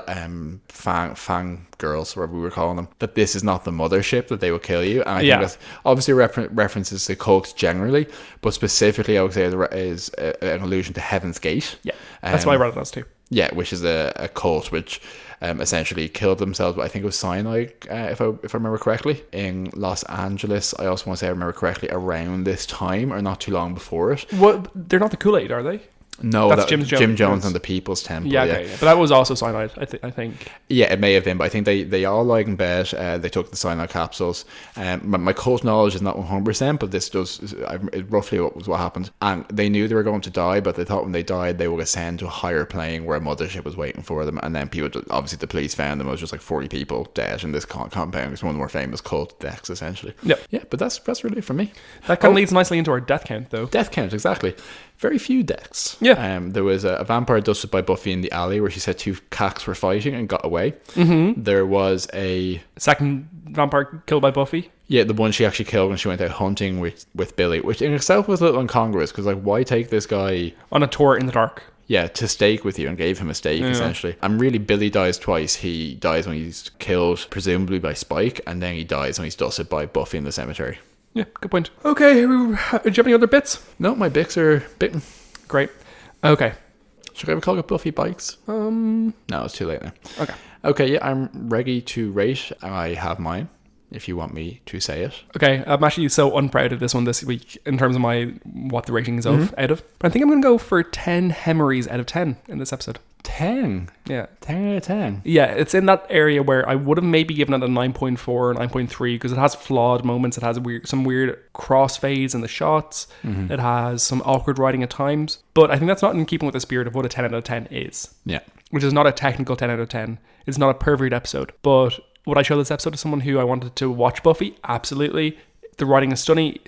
fang girls, whatever we were calling them, that this is not the mothership, that they will kill you. And I think that's obviously references to cults generally, but specifically I would say is an allusion to Heaven's Gate. Yeah, that's why I wrote it as too. Yeah, which is a cult which essentially killed themselves, but I think it was cyanide, if I remember correctly, in Los Angeles. I also want to say I remember correctly, around this time or not too long before it. Well, they're not the Kool-Aid, are they? No, that's Jim Jones and the People's Temple. Yeah, okay, yeah. But that was also cyanide, I think. Yeah, it may have been, but I think they all lied in bed. They took the cyanide capsules. My cult knowledge is not 100%, but this does roughly what happened. And they knew they were going to die, but they thought when they died, they would ascend to a higher plane where a mothership was waiting for them. And then obviously the police found them. It was just like 40 people dead in this compound. It's one of the more famous cult deaths, essentially. Yeah, but that's really it for me. That kind of leads nicely into our death count, though. Death count, exactly. Very few deaths. Yeah. There was a vampire dusted by Buffy in the alley where she said 2 cacks were fighting and got away. There was a second vampire killed by Buffy. Yeah, the one she actually killed when she went out hunting with Billy, which in itself was a little incongruous, because like, why take this guy on a tour in the dark? Yeah, to stake with you, and gave him a stake, essentially. And really, Billy dies twice. He dies when he's killed, presumably by Spike, and then he dies when he's dusted by Buffy in the cemetery. Yeah, good point. Okay, do you have any other bits? No, my bits are bitten. Great. Okay. Should I ever call it Buffy Bikes? No, it's too late now. Okay, yeah, I'm ready to rate. I have mine, if you want me to say it. Okay, I'm actually so unproud of this one this week in terms of what the rating is out of. But I think I'm going to go for 10 Hemeries out of 10 in this episode. 10? Yeah. 10 out of 10? Yeah, it's in that area where I would have maybe given it a 9.4 or 9.3, because it has flawed moments. It has some weird crossfades in the shots. It has some awkward writing at times. But I think that's not in keeping with the spirit of what a 10 out of 10 is. Yeah. Which is not a technical 10 out of 10. It's not a perfect episode. But would I show this episode to someone who I wanted to watch Buffy? Absolutely. The writing is stunning.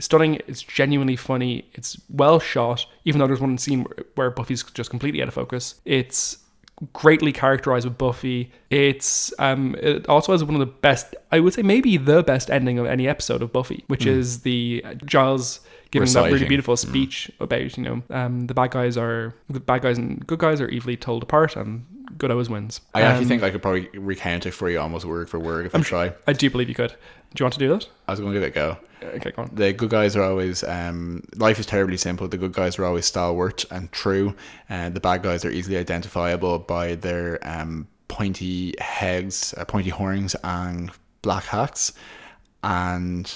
It's genuinely funny. It's well shot, even though there's one scene where Buffy's just completely out of focus. It's greatly characterized with Buffy. It also has one of the best, I would say maybe the best ending of any episode of Buffy, which is the Giles giving that really beautiful speech about, the bad guys and good guys are evilly told apart, and good always wins. I actually think I could probably recount it for you almost word for word if I try. I do believe you could. Do you want to do that? I was going to give it a go. Okay, go on. The good guys are always, life is terribly simple. The good guys are always stalwart and true. The bad guys are easily identifiable by their pointy heads, pointy horns, and black hats. And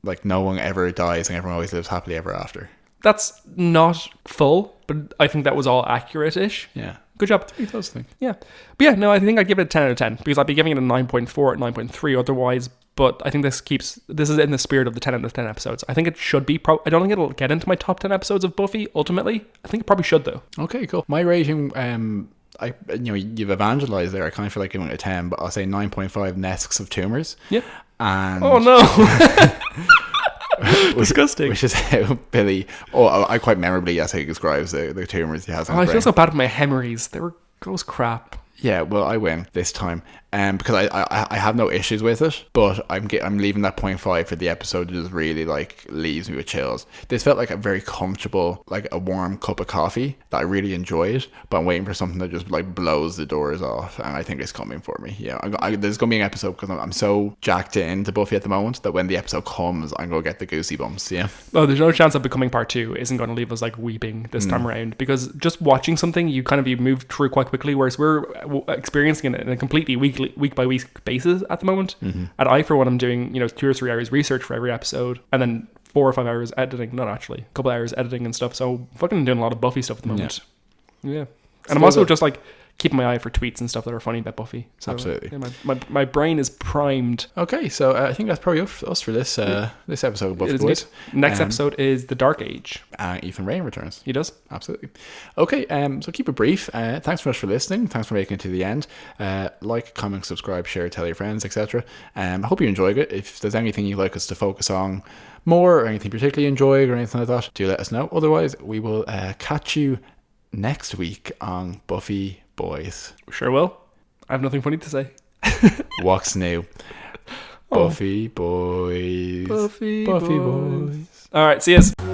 like, no one ever dies and everyone always lives happily ever after. That's not full, but I think that was all accurate-ish. Yeah. Good job. He does think. Yeah. But yeah, no, I think I'd give it a 10 out of 10, because I'd be giving it a 9.4 or 9.3 otherwise. But I think this is in the spirit of the 10 out of 10 episodes. I think it should be. I don't think it'll get into my top 10 episodes of Buffy ultimately. I think it probably should, though. Okay, cool. My rating, you've evangelized there. I kind of feel like giving it a 10, but I'll say 9.5 nests of tumors. Yeah. And oh no. Disgusting. Which is how Billy, I quite memorably, that's how he describes the tumours he has on his brain. I feel so bad with my Hemeries. They were gross crap. Yeah, well, I win this time. because I have no issues with it, but I'm leaving that 0.5 for the episode that just really like leaves me with chills. This felt like a very comfortable, like a warm cup of coffee that I really enjoyed, but I'm waiting for something that just like blows the doors off, and I think it's coming for me. Yeah, there's gonna be an episode because I'm so jacked into Buffy at the moment that when the episode comes, I'm gonna get the goosey bumps. Yeah. Oh, there's no chance that Becoming Part 2 isn't going to leave us like weeping this time around, because just watching something, you move through quite quickly, whereas we're experiencing it in a completely week by week basis at the moment. And I, for one, am doing 2 or 3 hours research for every episode, and then 4 or 5 hours editing. Not actually, a couple hours editing and stuff. So fucking doing a lot of Buffy stuff at the moment. Yeah. And I'm also just like keeping my eye for tweets and stuff that are funny about Buffy. So, absolutely. Yeah, my brain is primed. Okay, so I think that's probably us for this this episode of Buffy Boys. Next episode is The Dark Age. Ethan Rayne returns. He does. Absolutely. Okay, so keep it brief. Thanks very much for listening. Thanks for making it to the end. Like, comment, subscribe, share, tell your friends, etc. I hope you enjoyed it. If there's anything you'd like us to focus on more, or anything particularly enjoyed, or anything like that, do let us know. Otherwise, we will catch you next week on Buffy Boys. Sure will. I have nothing funny to say. What's new? Buffy Boys. Buffy Boys. All right, see you.